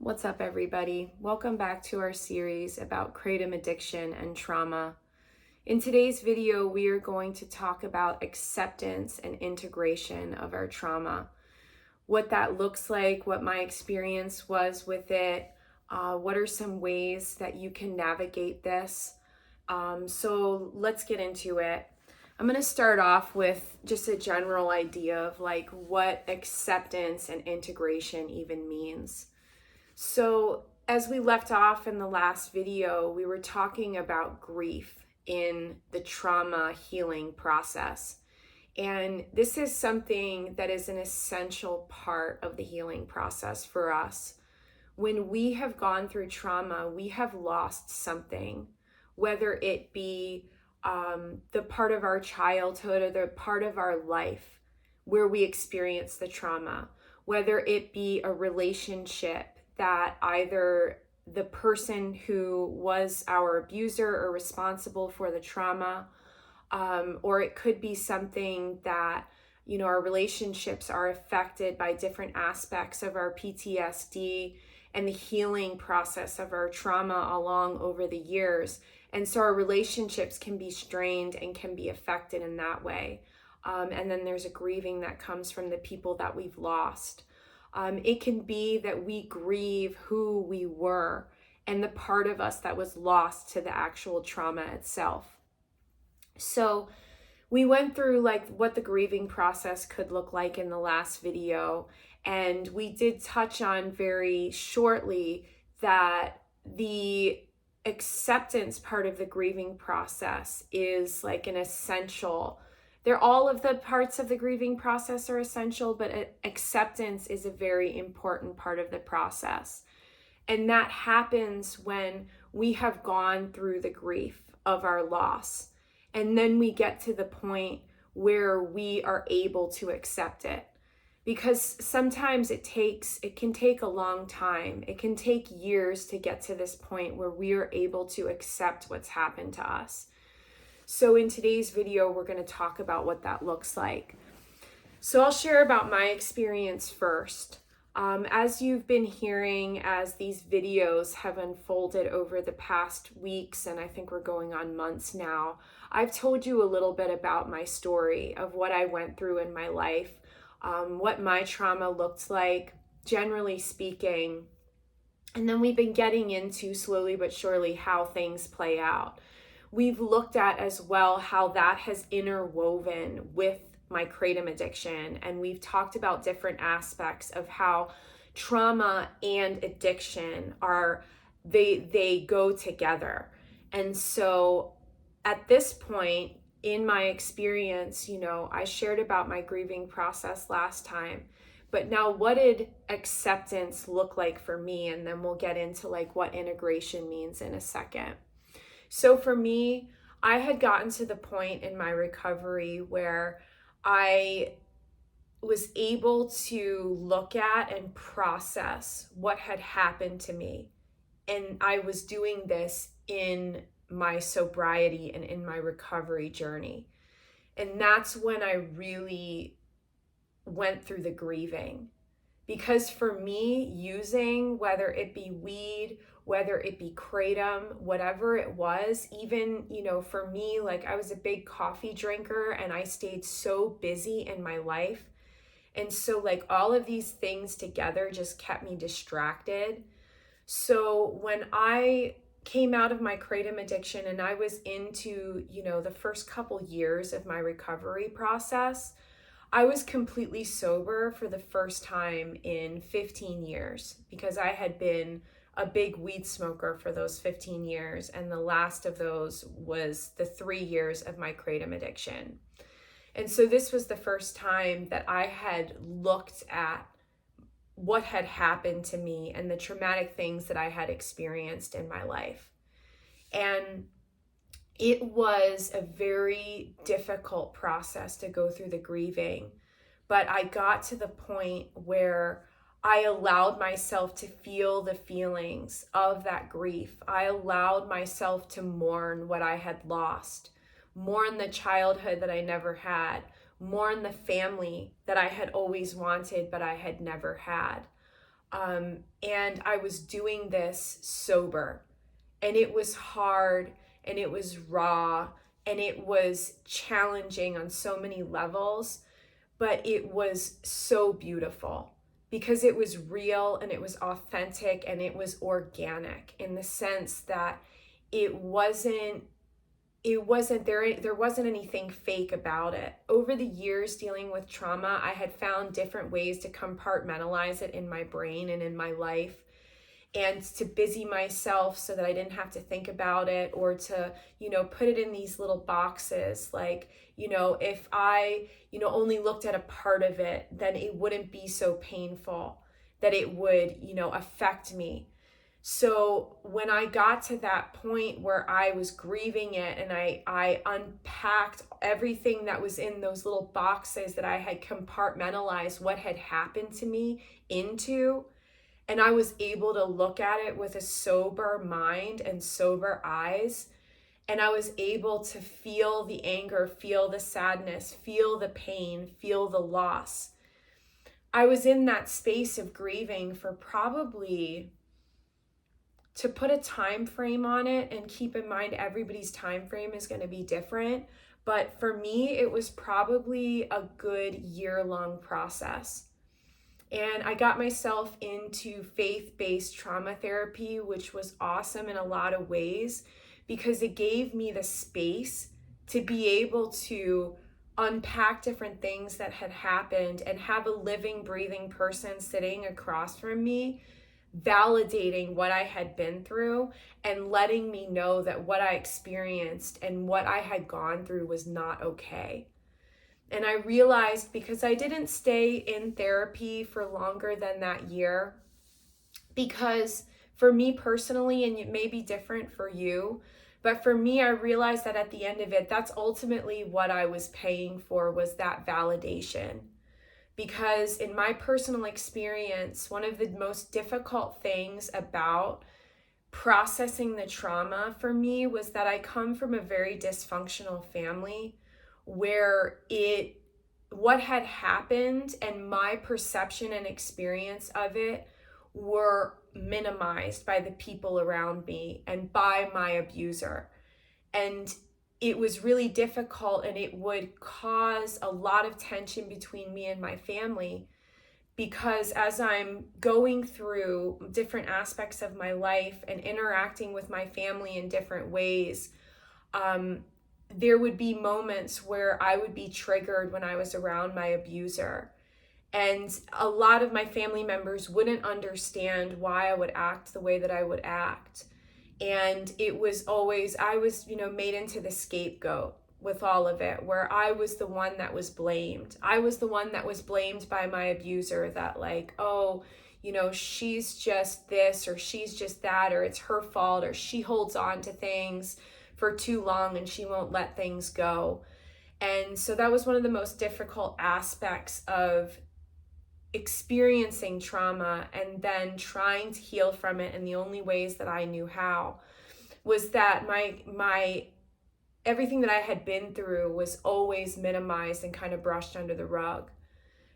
What's up, everybody? Welcome back to our series about kratom addiction and trauma. In today's video, we are going to talk about acceptance and integration of our trauma, what that looks like, what my experience was with it, what are some ways that you can navigate this. So let's get into it. I'm going to start off with just a general idea of what acceptance and integration even means. So as we left off in the last video, we were talking about grief in the trauma healing process. And this is something that is an essential part of the healing process for us. When we have gone through trauma, we have lost something, whether it be the part of our childhood or the part of our life where we experience the trauma, whether it be a relationship that either the person who was our abuser or responsible for the trauma, or it could be something that, our relationships are affected by different aspects of our PTSD and the healing process of our trauma along over the years. And so our relationships can be strained and can be affected in that way. And then there's a grieving that comes from the people that we've lost. It can be that we grieve who we were and the part of us that was lost to the actual trauma itself. So we went through what the grieving process could look like in the last video. And we did touch on very shortly that the acceptance part of the grieving process is an essential. All of the parts of the grieving process are essential, but acceptance is a very important part of the process. And that happens when we have gone through the grief of our loss. And then we get to the point where we are able to accept it. Because sometimes it can take a long time. It can take years to get to this point where we are able to accept what's happened to us. So in today's video, we're going to talk about what that looks like. So I'll share about my experience first. As you've been hearing, as these videos have unfolded over the past weeks, and I think we're going on months now, I've told you a little bit about my story of what I went through in my life, what my trauma looked like, generally speaking. And then we've been getting into slowly but surely how things play out. We've looked at as well how that has interwoven with my kratom addiction. And we've talked about different aspects of how trauma and addiction they go together. And so at this point in my experience, I shared about my grieving process last time. But now what did acceptance look like for me? And then we'll get into what integration means in a second. So for me, I had gotten to the point in my recovery where I was able to look at and process what had happened to me. And I was doing this in my sobriety and in my recovery journey. And that's when I really went through the grieving. Because for me, using, whether it be weed, whether it be kratom, whatever it was, even, for me, I was a big coffee drinker and I stayed so busy in my life. And so all of these things together just kept me distracted. So when I came out of my kratom addiction and I was into, the first couple years of my recovery process, I was completely sober for the first time in 15 years because I had been a big weed smoker for those 15 years. And the last of those was the 3 years of my kratom addiction. And so this was the first time that I had looked at what had happened to me and the traumatic things that I had experienced in my life. And it was a very difficult process to go through the grieving, but I got to the point where I allowed myself to feel the feelings of that grief. I allowed myself to mourn what I had lost, mourn the childhood that I never had, mourn the family that I had always wanted but I had never had. And I was doing this sober, and it was hard, and it was raw, and it was challenging on so many levels, but it was so beautiful because it was real and it was authentic and it was organic in the sense that it wasn't there wasn't anything fake about it. Over the years dealing with trauma, I had found different ways to compartmentalize it in my brain and in my life, and to busy myself so that I didn't have to think about it, or to, put it in these little boxes. Like, if I, only looked at a part of it, then it wouldn't be so painful that it would, affect me. So when I got to that point where I was grieving it, and I unpacked everything that was in those little boxes that I had compartmentalized what had happened to me into, and I was able to look at it with a sober mind and sober eyes, and I was able to feel the anger, feel the sadness, feel the pain, feel the loss. I was in that space of grieving for probably, to put a time frame on it, and keep in mind everybody's time frame is going to be different, but for me it was probably a good year-long process. And I got myself into faith-based trauma therapy, which was awesome in a lot of ways because it gave me the space to be able to unpack different things that had happened and have a living, breathing person sitting across from me, validating what I had been through and letting me know that what I experienced and what I had gone through was not okay. And I realized, because I didn't stay in therapy for longer than that year, because for me personally, and it may be different for you, but for me, I realized that at the end of it, that's ultimately what I was paying for, was that validation. Because in my personal experience, one of the most difficult things about processing the trauma for me was that I come from a very dysfunctional family, where what had happened and my perception and experience of it were minimized by the people around me and by my abuser. And it was really difficult, and it would cause a lot of tension between me and my family, because as I'm going through different aspects of my life and interacting with my family in different ways, there would be moments where I would be triggered when I was around my abuser. And a lot of my family members wouldn't understand why I would act the way that I would act. And it was always, I was, made into the scapegoat with all of it, where I was the one that was blamed. I was the one that was blamed by my abuser, that like, oh, she's just this, or she's just that, or it's her fault, or she holds on to things for too long and she won't let things go. And so that was one of the most difficult aspects of experiencing trauma and then trying to heal from it in the only ways that I knew how, was that my everything that I had been through was always minimized and kind of brushed under the rug.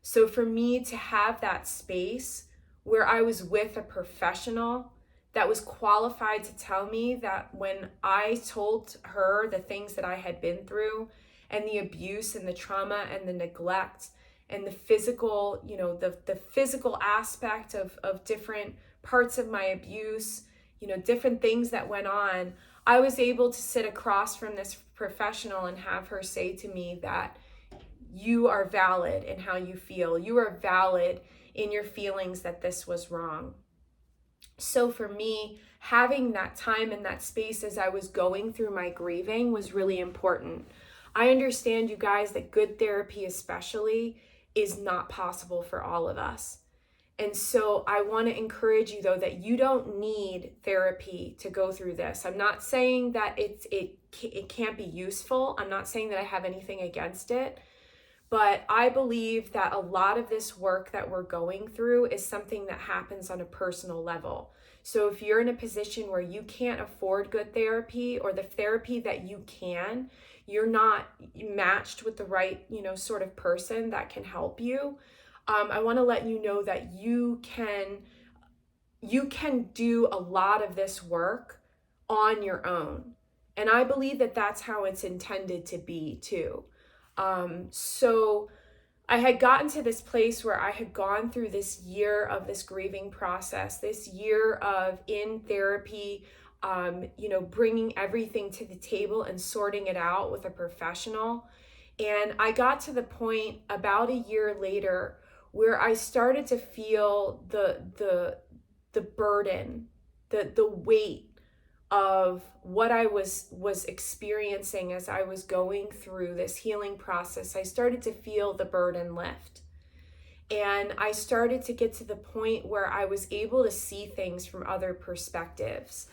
So for me to have that space where I was with a professional that was qualified to tell me that when I told her the things that I had been through, and the abuse and the trauma and the neglect and the physical, the physical aspect of different parts of my abuse, different things that went on, I was able to sit across from this professional and have her say to me that you are valid in how you feel. You are valid in your feelings that this was wrong. So for me, having that time and that space as I was going through my grieving was really important. I understand, you guys, that good therapy especially is not possible for all of us. And so I want to encourage you, though, that you don't need therapy to go through this. I'm not saying that it can't be useful. I'm not saying that I have anything against it. But I believe that a lot of this work that we're going through is something that happens on a personal level. So if you're in a position where you can't afford good therapy, or the therapy that you can, you're not matched with the right, sort of person that can help you, I want to let you know that you can you can do a lot of this work on your own. And I believe that that's how it's intended to be too. So I had gotten to this place where I had gone through this year of this grieving process, this year of in therapy, bringing everything to the table and sorting it out with a professional. And I got to the point about a year later where I started to feel the burden, the weight of what I was experiencing as I was going through this healing process. I started to feel the burden lift. And I started to get to the point where I was able to see things from other perspectives.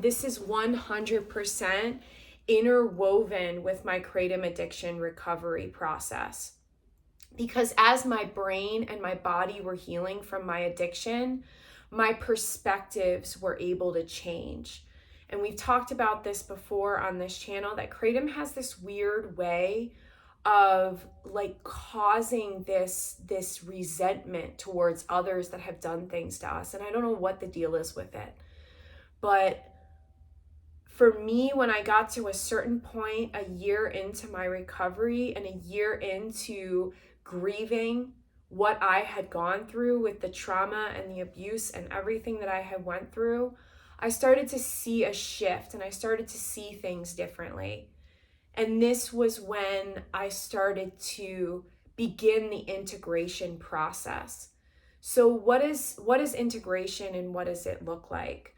This is 100% interwoven with my kratom addiction recovery process. Because as my brain and my body were healing from my addiction, my perspectives were able to change. And we've talked about this before on this channel, that kratom has this weird way of like causing this resentment towards others that have done things to us. And I don't know what the deal is with it. But for me, when I got to a certain point, a year into my recovery and a year into grieving what I had gone through with the trauma and the abuse and everything that I had went through, I started to see a shift and I started to see things differently. And this was when I started to begin the integration process. So what is integration and what does it look like?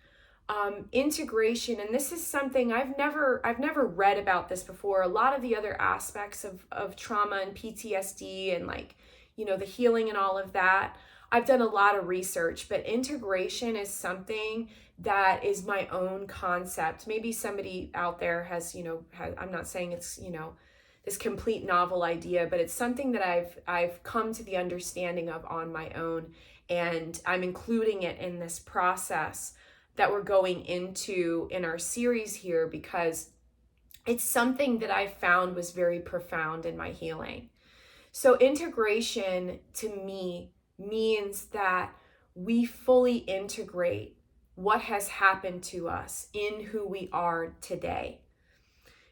Integration, and this is something I've never read about this before. A lot of the other aspects of trauma and PTSD and the healing and all of that, I've done a lot of research, but integration is something that is my own concept. Maybe somebody out there has, I'm not saying it's, this complete novel idea, but it's something that I've come to the understanding of on my own, and I'm including it in this process that we're going into in our series here because it's something that I found was very profound in my healing. So integration to me means that we fully integrate what has happened to us in who we are today.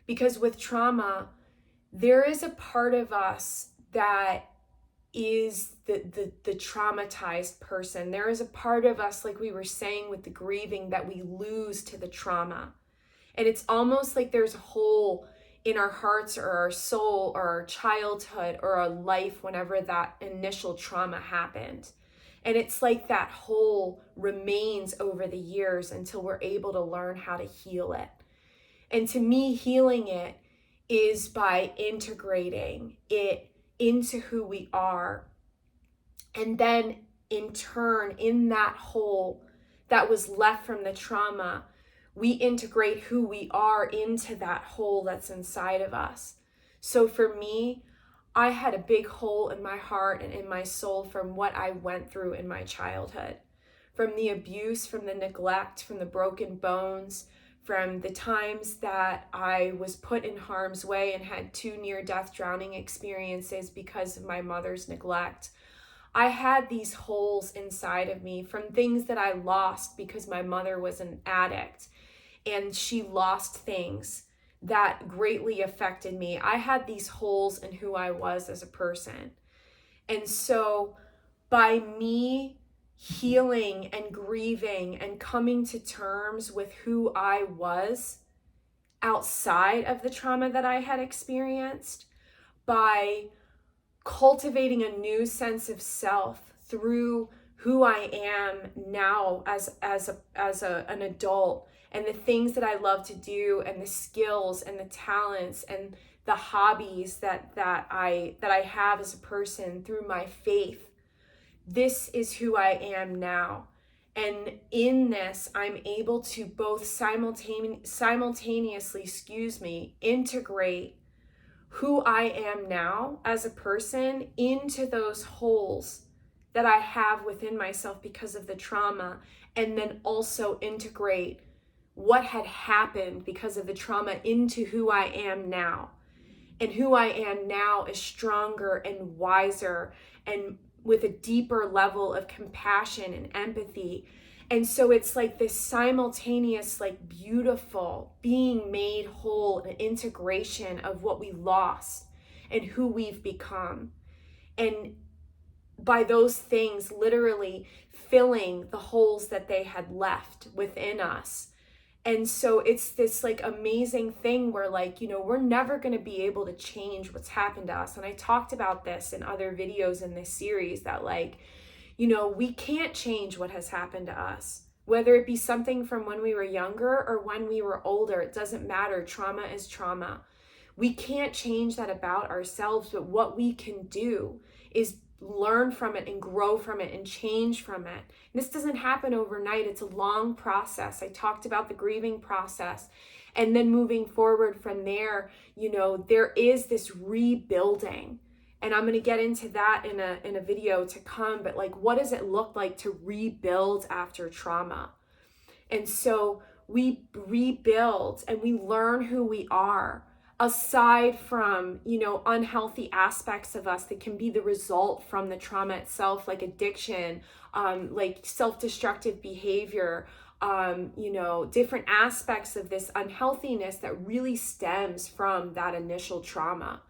Because with trauma, there is a part of us that is the traumatized person. There is a part of us, like we were saying with the grieving, that we lose to the trauma. And it's almost like there's a hole in our hearts or our soul or our childhood or our life whenever that initial trauma happened. And it's like that hole remains over the years until we're able to learn how to heal it. And to me, healing it is by integrating it into who we are. And then in turn, in that hole that was left from the trauma, we integrate who we are into that hole that's inside of us. So for me, I had a big hole in my heart and in my soul from what I went through in my childhood, from the abuse, from the neglect, from the broken bones, from the times that I was put in harm's way and had 2 near-death drowning experiences because of my mother's neglect. I had these holes inside of me from things that I lost because my mother was an addict and she lost things that greatly affected me. I had these holes in who I was as a person. And so by me healing and grieving and coming to terms with who I was outside of the trauma that I had experienced, by cultivating a new sense of self through who I am now as an adult, and the things that I love to do, and the skills and the talents and the hobbies that I have as a person through my faith. This is who I am now. And in this, I'm able to both simultaneously, integrate who I am now as a person into those holes that I have within myself because of the trauma, and then also integrate what had happened because of the trauma into who I am now. And who I am now is stronger and wiser and with a deeper level of compassion and empathy And so it's like this simultaneous, like beautiful being made whole, an integration of what we lost and who we've become. And by those things literally filling the holes that they had left within us. And so it's this like amazing thing where like, we're never going to be able to change what's happened to us. And I talked about this in other videos in this series that like, we can't change what has happened to us, whether it be something from when we were younger or when we were older. It doesn't matter. Trauma is trauma. We can't change that about ourselves, but what we can do is learn from it and grow from it and change from it. And this doesn't happen overnight. It's a long process. I talked about the grieving process. And then moving forward from there, there is this rebuilding. And I'm going to get into that in a video to come, but like, what does it look like to rebuild after trauma? And so we rebuild and we learn who we are, aside from, unhealthy aspects of us that can be the result from the trauma itself, like addiction, like self-destructive behavior, different aspects of this unhealthiness that really stems from that initial trauma.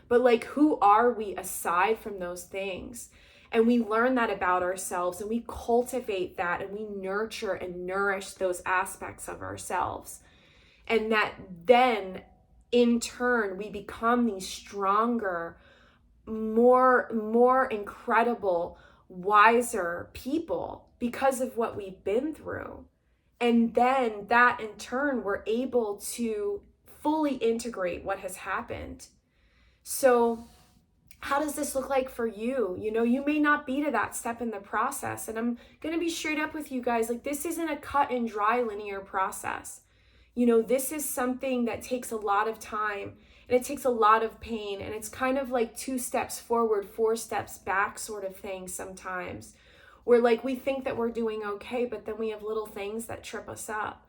But like, who are we aside from those things? And we learn that about ourselves, and we cultivate that, and we nurture and nourish those aspects of ourselves. And that then in turn, we become these stronger, more incredible, wiser people because of what we've been through. And then that in turn, we're able to fully integrate what has happened. So how does this look like for you? You may not be to that step in the process. And I'm going to be straight up with you guys. Like, this isn't a cut and dry linear process. This is something that takes a lot of time, and it takes a lot of pain. And it's kind of like 2 steps forward, 4 steps back sort of thing sometimes, where like we think that we're doing okay, but then we have little things that trip us up.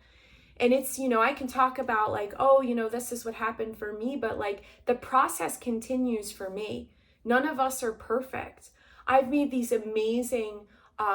And it's, I can talk about like, oh, this is what happened for me, but like the process continues for me. None of us are perfect. I've made these amazing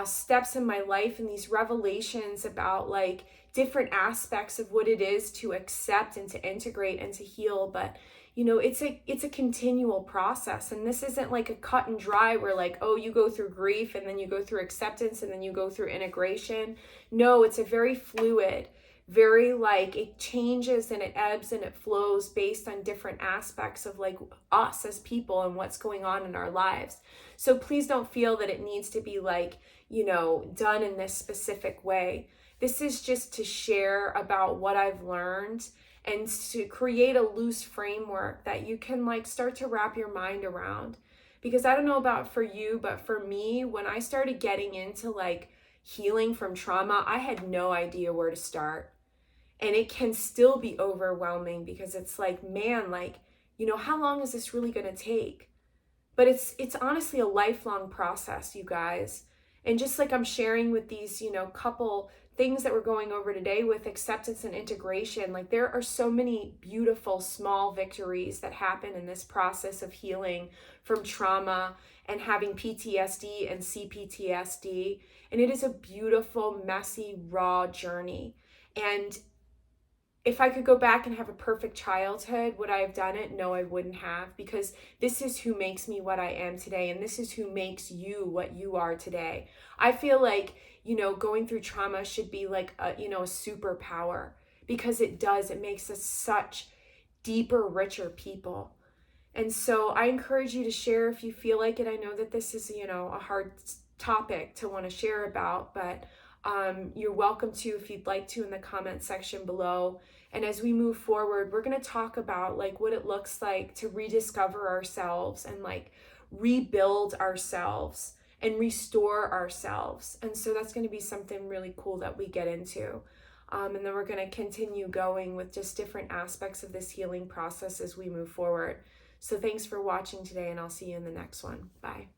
steps in my life and these revelations about like different aspects of what it is to accept and to integrate and to heal. But, it's a continual process. And this isn't like a cut and dry where like, oh, you go through grief and then you go through acceptance and then you go through integration. No, it's a very fluid, very like it changes and it ebbs and it flows based on different aspects of like us as people and what's going on in our lives. So please don't feel that it needs to be like, done in this specific way. This is just to share about what I've learned and to create a loose framework that you can like start to wrap your mind around. Because I don't know about for you, but for me, when I started getting into like healing from trauma, I had no idea where to start. And it can still be overwhelming because it's like, man, like, how long is this really going to take? But it's honestly a lifelong process, you guys. And just like I'm sharing with these, couple things that we're going over today with acceptance and integration, like there are so many beautiful small victories that happen in this process of healing from trauma and having PTSD and CPTSD. And it is a beautiful, messy, raw journey. And if I could go back and have a perfect childhood, would I have done it? No, I wouldn't have, because this is who makes me what I am today. And this is who makes you what you are today. I feel like, going through trauma should be like a superpower, because it makes us such deeper, richer people. And so I encourage you to share if you feel like it. I know that this is, a hard topic to want to share about, but you're welcome to if you'd like to in the comment section below. And as we move forward, we're going to talk about like what it looks like to rediscover ourselves and like rebuild ourselves and restore ourselves. And so that's going to be something really cool that we get into. And then we're going to continue going with just different aspects of this healing process as we move forward. So thanks for watching today, and I'll see you in the next one. Bye.